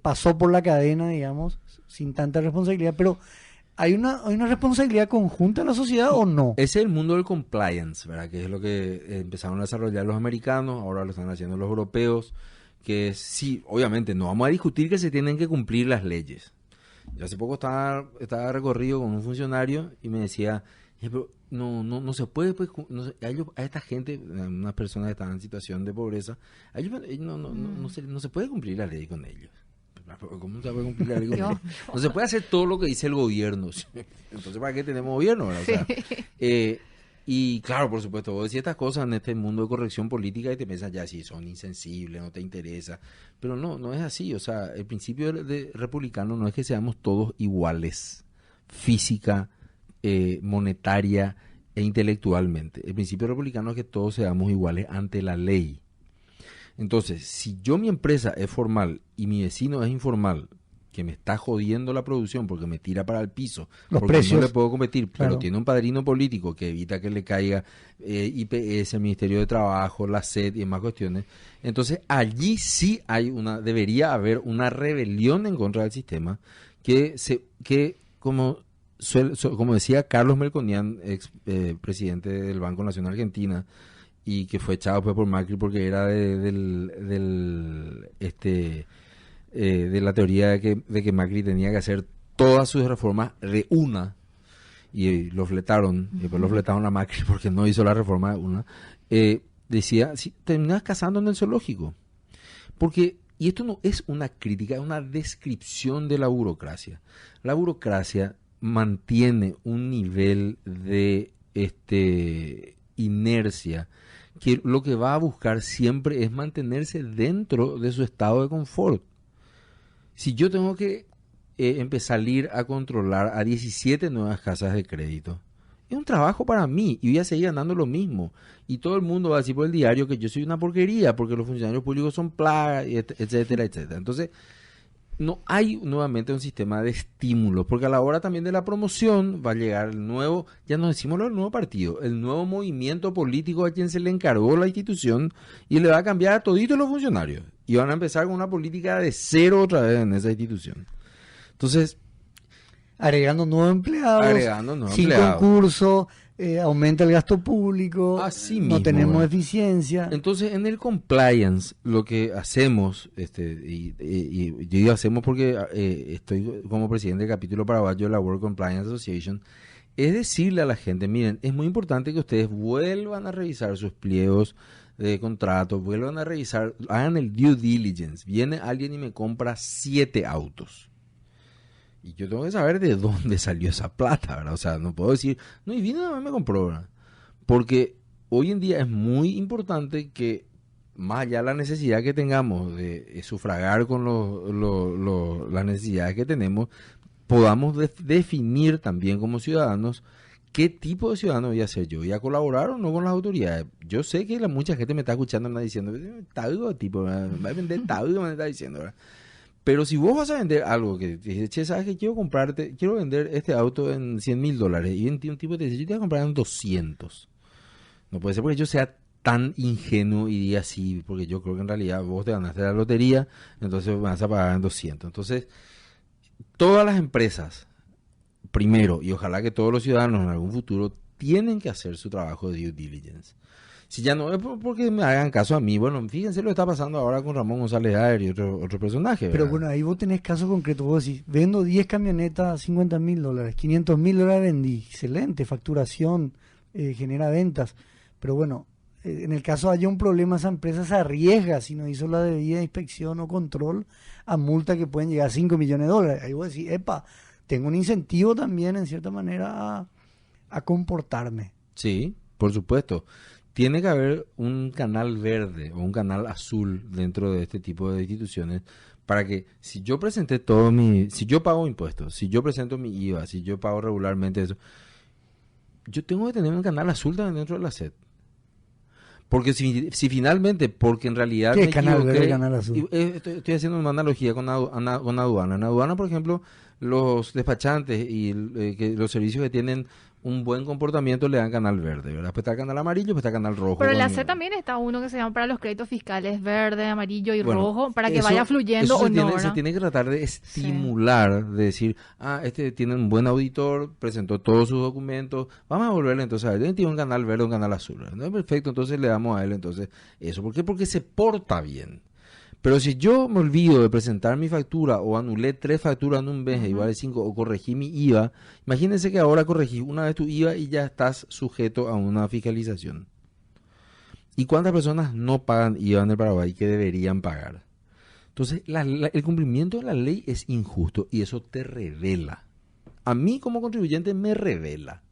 S3: pasó por la cadena, digamos, sin tanta responsabilidad, pero ¿hay una responsabilidad conjunta en la sociedad o no?
S4: Ese es el mundo del compliance, ¿verdad? Que es lo que empezaron a desarrollar los americanos, ahora lo están haciendo los europeos, que sí, obviamente no vamos a discutir que se tienen que cumplir las leyes. Yo hace poco estaba recorrido con un funcionario y me decía, pero no se puede, pues, a esta gente, unas personas que están en situación de pobreza, a ellos no se puede cumplir la ley con ellos. ¿Cómo se puede cumplir la ley con ellos? No se puede hacer todo lo que dice el gobierno. Entonces, ¿para qué tenemos gobierno? O sea, y claro, por supuesto, vos decís estas cosas en este mundo de corrección política y te piensas ya, si son insensibles, no te interesa. Pero no es así. O sea, el principio de republicano no es que seamos todos iguales, física, monetaria e intelectualmente. El principio republicano es que todos seamos iguales ante la ley. Entonces, si mi empresa es formal y mi vecino es informal, que me está jodiendo la producción porque me tira para el piso,
S3: los
S4: porque
S3: precios,
S4: no le puedo competir,
S3: claro,
S4: pero tiene un padrino político que evita que le caiga IPS, el Ministerio de Trabajo, la SED y demás cuestiones, entonces allí sí debería haber una rebelión en contra del sistema que como decía Carlos Melconian, ex presidente del Banco Nacional Argentina, y que fue echado pues por Macri porque era de la teoría de que Macri tenía que hacer todas sus reformas de una, y lo fletaron, y después lo fletaron a Macri porque no hizo la reforma de una, decía, si terminas cazando en el zoológico, porque, y esto no es una crítica, es una descripción de la burocracia. La burocracia mantiene un nivel de inercia que lo que va a buscar siempre es mantenerse dentro de su estado de confort. Si yo tengo que salir a controlar a 17 nuevas casas de crédito, es un trabajo para mí y voy a seguir ganando lo mismo. Y todo el mundo va a decir por el diario que yo soy una porquería porque los funcionarios públicos son plagas, etcétera, etcétera. Entonces, no hay nuevamente un sistema de estímulos, porque a la hora también de la promoción va a llegar el nuevo, ya nos decimos el nuevo partido, el nuevo movimiento político a quien se le encargó la institución y le va a cambiar a toditos los funcionarios. Y van a empezar con una política de cero otra vez en esa institución. Entonces,
S3: agregando nuevos empleados, sin concurso, aumenta el gasto público,
S4: así
S3: no
S4: mismo,
S3: tenemos eficiencia.
S4: Entonces, en el compliance, lo que hacemos, y yo digo hacemos porque estoy como presidente del capítulo paraguayo de la World Compliance Association, es decirle a la gente, miren, es muy importante que ustedes vuelvan a revisar sus pliegos de contrato, vuelvan a revisar, hagan el due diligence. Viene alguien y me compra 7 autos. Y yo tengo que saber de dónde salió esa plata, ¿verdad? O sea, no puedo decir, no, y vino a mí me compró, ¿verdad? Porque hoy en día es muy importante que, más allá de la necesidad que tengamos de sufragar con las necesidades que tenemos, podamos definir también como ciudadanos qué tipo de ciudadano voy a ser yo. ¿Voy a colaborar o no con las autoridades? Yo sé que mucha gente me está escuchando, me está diciendo, tago, tipo, va a vender tago, me está diciendo, ¿verdad? Pero si vos vas a vender algo que dices, che, ¿sabes qué? Quiero vender este auto en $100,000 y un tipo te dice, yo te voy a comprar en 200. No puede ser porque yo sea tan ingenuo y diga así, porque yo creo que en realidad vos te ganaste la lotería, entonces vas a pagar en 200. Entonces, todas las empresas, primero, y ojalá que todos los ciudadanos en algún futuro, tienen que hacer su trabajo de due diligence. Si ya no es porque me hagan caso a mí, bueno, fíjense lo que está pasando ahora con Ramón González Ayer y otro personaje, ¿verdad?
S3: Pero bueno, ahí vos tenés casos concretos. Vos decís, vendo 10 camionetas, $50.000, $500.000 vendí. Excelente, facturación, genera ventas. Pero bueno, en el caso haya un problema, esa empresa se arriesga, si no hizo la debida inspección o control, a multa que pueden llegar a $5 millones. Ahí vos decís, epa, tengo un incentivo también, en cierta manera, a comportarme.
S4: Sí, por supuesto. Tiene que haber un canal verde o un canal azul dentro de este tipo de instituciones para que si yo presenté si yo pago impuestos, si yo presento mi IVA, si yo pago regularmente eso, yo tengo que tener un canal azul también dentro de la SED. Porque si finalmente, porque en realidad
S3: ¿Qué
S4: me
S3: canal
S4: equivoqué,
S3: verde, canal azul?
S4: Estoy haciendo una analogía con aduana. En aduana, por ejemplo, los despachantes y los servicios que tienen un buen comportamiento le dan canal verde, ¿verdad? Después está el canal amarillo, después está el canal rojo.
S2: Pero en la C también está uno que se llama para los créditos fiscales verde, amarillo y
S4: Bueno,
S2: rojo, para que
S4: eso-
S2: vaya fluyendo
S4: eso
S2: o no,
S4: se
S2: ¿verdad?
S4: tiene que tratar de estimular, de decir, este tiene un buen auditor, presentó todos sus documentos, vamos a volverle entonces a él, tiene un canal verde, un canal azul, ¿verdad? Perfecto, entonces le damos a él entonces eso. ¿Por qué? Porque se porta bien. Pero si yo me olvido de presentar mi factura o anulé 3 facturas en un mes, igual de 5, o corregí mi IVA, imagínense que ahora corregí una vez tu IVA y ya estás sujeto a una fiscalización. ¿Y cuántas personas no pagan IVA en el Paraguay que deberían pagar? Entonces, el cumplimiento de la ley es injusto y eso te revela. A mí como contribuyente me revela.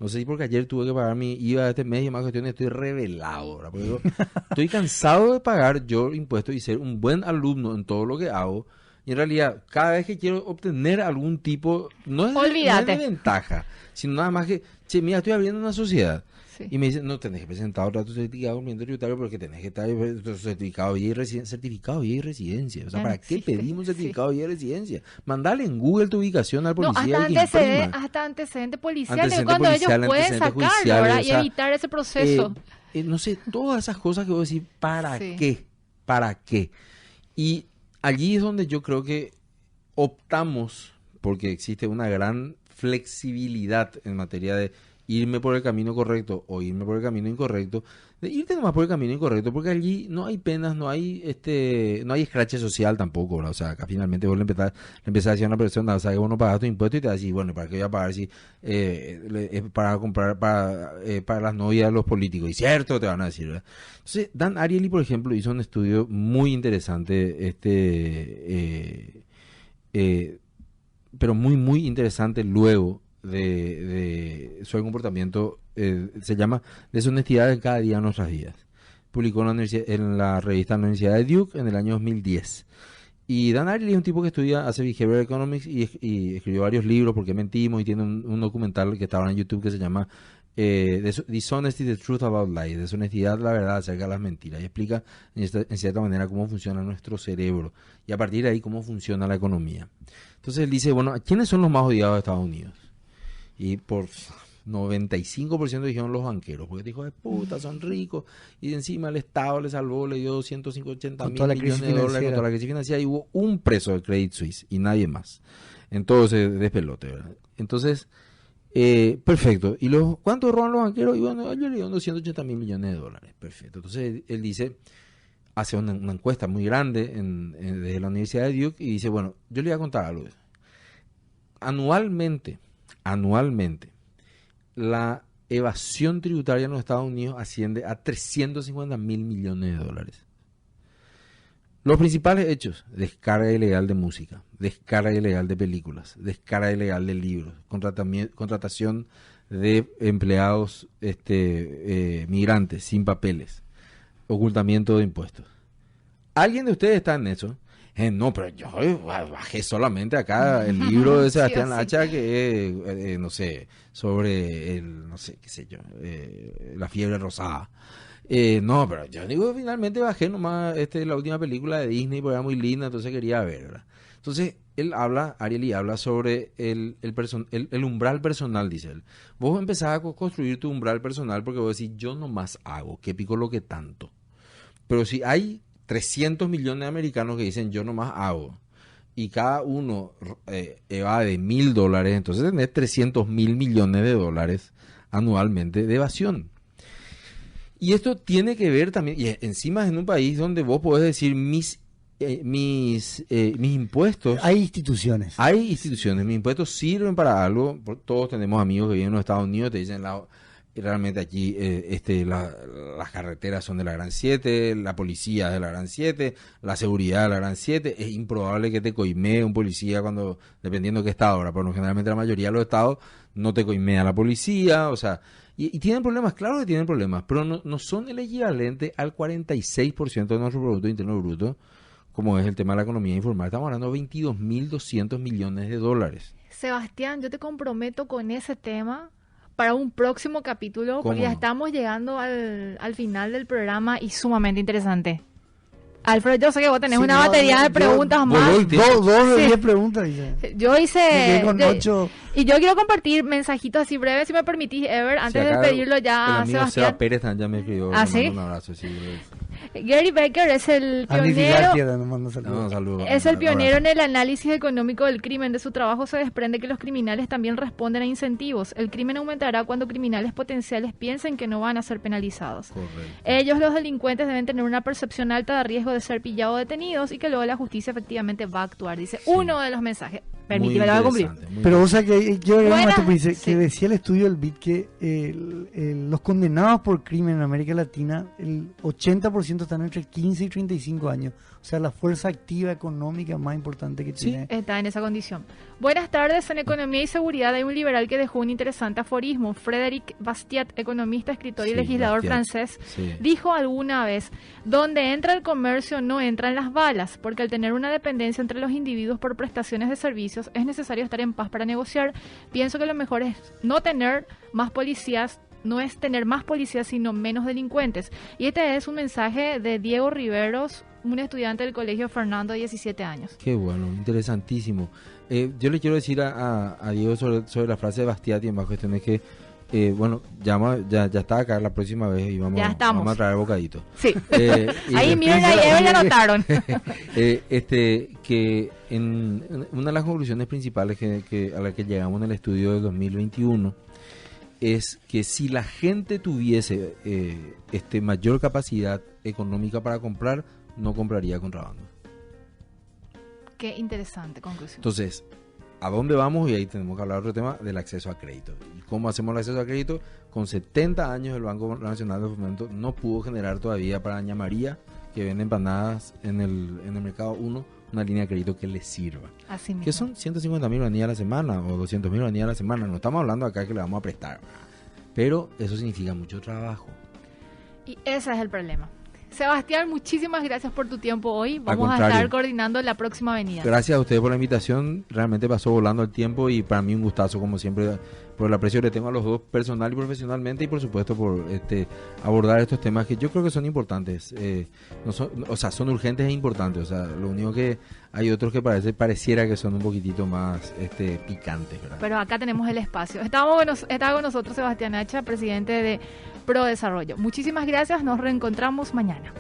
S4: No sé si porque ayer tuve que pagar mi IVA este mes y más cuestiones, estoy revelado, ¿verdad? Porque yo estoy cansado de pagar yo impuestos y ser un buen alumno en todo lo que hago. Y en realidad, cada vez que quiero obtener algún tipo, no es de ventaja, sino nada más que, che, mira, estoy abriendo una sociedad.
S2: Sí.
S4: Y me dicen, no, tenés que presentar otro certificado de cumplimiento tributario porque tenés que estar certificado de vía y residencia. O sea, ¿para qué pedimos certificado de vía y residencia? Mandale en Google tu ubicación al policía.
S2: Hasta antecedentes policiales, cuando ellos pueden sacarlo, ¿verdad? Y evitar ese proceso.
S4: No sé, todas esas cosas que vos decís, ¿para qué? ¿Para qué? Y allí es donde yo creo que optamos, porque existe una gran flexibilidad en materia de irme por el camino correcto o irme por el camino incorrecto, de irte nomás por el camino incorrecto, porque allí no hay penas, no hay escrache social tampoco, ¿verdad? O sea, acá finalmente vos le empezás a decir a una persona, o sea, que vos no pagas tu impuesto y te vas a decir, bueno, ¿para qué voy a pagar si es para comprar para las novias de los políticos? Y cierto, te van a decir, ¿verdad? Entonces, Dan Ariely, por ejemplo, hizo un estudio muy interesante, pero muy, muy interesante luego de su comportamiento, se llama Deshonestidad de cada día en nuestras vidas. Publicó en la revista Universidad de Duke en el año 2010. Y Dan Ariely es un tipo que hace Behavioral Economics y escribió varios libros, Porque mentimos, y tiene un documental que está ahora en YouTube que se llama Dishonesty, the Truth About Lies, Deshonestidad, la verdad acerca de las mentiras, y explica en cierta manera cómo funciona nuestro cerebro y a partir de ahí cómo funciona la economía. Entonces él dice, bueno, ¿quiénes son los más odiados de Estados Unidos? Y por 95% dijeron los banqueros, porque dijo, de puta, son ricos, y encima el Estado le salvó, le dio 180 mil millones de dólares contra la crisis financiera, y hubo un preso de Credit Suisse y nadie más en todo ese despelote, ¿verdad? Entonces, perfecto. ¿Y cuánto roban los banqueros? Y bueno, yo le dio 280 mil millones de dólares. Perfecto. Entonces él dice, hace una encuesta muy grande desde la Universidad de Duke y dice, bueno, yo le voy a contar algo. Anualmente, la evasión tributaria en los Estados Unidos asciende a 350 mil millones de dólares. Los principales hechos: descarga ilegal de música, descarga ilegal de películas, descarga ilegal de libros, contratación de empleados migrantes sin papeles, ocultamiento de impuestos. ¿Alguien de ustedes está en eso? No, pero yo bajé solamente acá el libro de Sebastián Hacha, que no sé, sobre la fiebre rosada. No, pero yo digo, finalmente bajé nomás la última película de Disney, porque era muy linda, entonces quería verla. Entonces, Ariely habla sobre el umbral personal, dice él. Vos empezás a construir tu umbral personal porque vos decís, yo nomás hago, qué pico lo que tanto. Pero si hay 300 millones de americanos que dicen, yo nomás hago, y cada uno evade $1.000, entonces tenés 300.000 millones de dólares anualmente de evasión. Y esto tiene que ver también, y encima es en un país donde vos podés decir mis impuestos.
S3: Hay instituciones.
S4: Hay instituciones, mis impuestos sirven para algo. Todos tenemos amigos que viven en los Estados Unidos, te dicen realmente aquí las carreteras son de la Gran 7, la policía es de la Gran 7, la seguridad de la Gran 7. Es improbable que te coimee un policía dependiendo de qué estado. Ahora, pero generalmente la mayoría de los estados no te coimea la policía, o sea, y tienen problemas, claro que tienen problemas, pero no son el equivalente al 46% de nuestro Producto Interno Bruto, como es el tema de la economía informal. Estamos hablando de 22.200 millones de dólares.
S2: Sebastián, yo te comprometo con ese tema para un próximo capítulo, porque ya estamos llegando al final del programa y sumamente interesante. Alfredo, yo sé que vos tenés una batería de preguntas más.
S3: Dos de 10 preguntas. Dice.
S2: Yo hice...
S3: con 8.
S2: Y yo quiero compartir mensajitos así breves, si me permitís, Ever, antes de despedirlo ya a Sebastián.
S4: Seba Pérez ya me escribió.
S2: ¿Ah, sí?
S4: Un abrazo, sí.
S2: Gary Becker es el pionero. Es el pionero en el análisis económico del crimen. De su trabajo se desprende que los criminales también responden a incentivos. El crimen aumentará cuando criminales potenciales piensen que no van a ser penalizados.
S4: Correcto.
S2: Ellos, los delincuentes, deben tener una percepción alta de riesgo de ser pillados o detenidos y que luego la justicia efectivamente va a actuar. Dice uno de los mensajes. Permíteme, lo voy a cumplir.
S3: Pero o sea que quiero agregar esto, dice,
S2: sí.
S3: que decía el estudio del BID que los condenados por crimen en América Latina, el 80% están entre 15 y 35 años. O sea, la fuerza activa económica más importante que tiene.
S2: Está en esa condición. Buenas tardes. En Economía y Seguridad hay un liberal que dejó un interesante aforismo. Frédéric Bastiat, economista, escritor y legislador francés, dijo alguna vez: donde entra el comercio no entran las balas, porque al tener una dependencia entre los individuos por prestaciones de servicios es necesario estar en paz para negociar. Pienso que lo mejor es no tener más policías, no es tener más policías, sino menos delincuentes. Y este es un mensaje de Diego Riveros, un estudiante del Colegio Fernando de 17 años.
S4: Qué bueno, interesantísimo. Yo le quiero decir a Diego sobre la frase de Bastiat y en más cuestiones que, bueno, ya está acá la próxima vez y vamos a traer bocadito.
S2: Sí, ahí miren, ahí ya notaron.
S4: Que en una de las conclusiones principales a la que llegamos en el estudio del 2021 es que si la gente tuviese mayor capacidad económica para comprar, no compraría contrabando.
S2: Qué interesante conclusión.
S4: Entonces, ¿a dónde vamos? Y ahí tenemos que hablar otro tema del acceso a crédito. ¿Y cómo hacemos el acceso a crédito? Con 70 años el Banco Nacional de Fomento no pudo generar todavía para Doña María, que vende empanadas en el mercado 1, una línea de crédito que le sirva.
S2: Así mismo.
S4: Que son 150.000 guaraníes a la semana o 200.000 guaraníes a la semana. No estamos hablando acá que le vamos a prestar. Pero eso significa mucho trabajo.
S2: Y ese es el problema. Sebastián, muchísimas gracias por tu tiempo hoy. Vamos a estar coordinando la próxima venida.
S4: Gracias a ustedes por la invitación. Realmente pasó volando el tiempo y para mí un gustazo, como siempre, por el aprecio que le tengo a los dos personal y profesionalmente, y por supuesto por abordar estos temas que yo creo que son importantes. Son urgentes e importantes. O sea, lo único que hay otros que pareciera que son un poquitito más picantes, ¿verdad?
S2: Pero acá tenemos el espacio. Estaba con nosotros Sebastián Hacha, presidente de ProDesarrollo. Muchísimas gracias. Nos reencontramos mañana.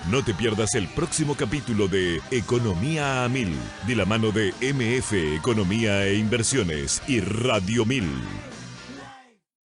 S1: No te pierdas el próximo capítulo de Economía a 1000, de la mano de MF Economía e Inversiones y Radio 1000.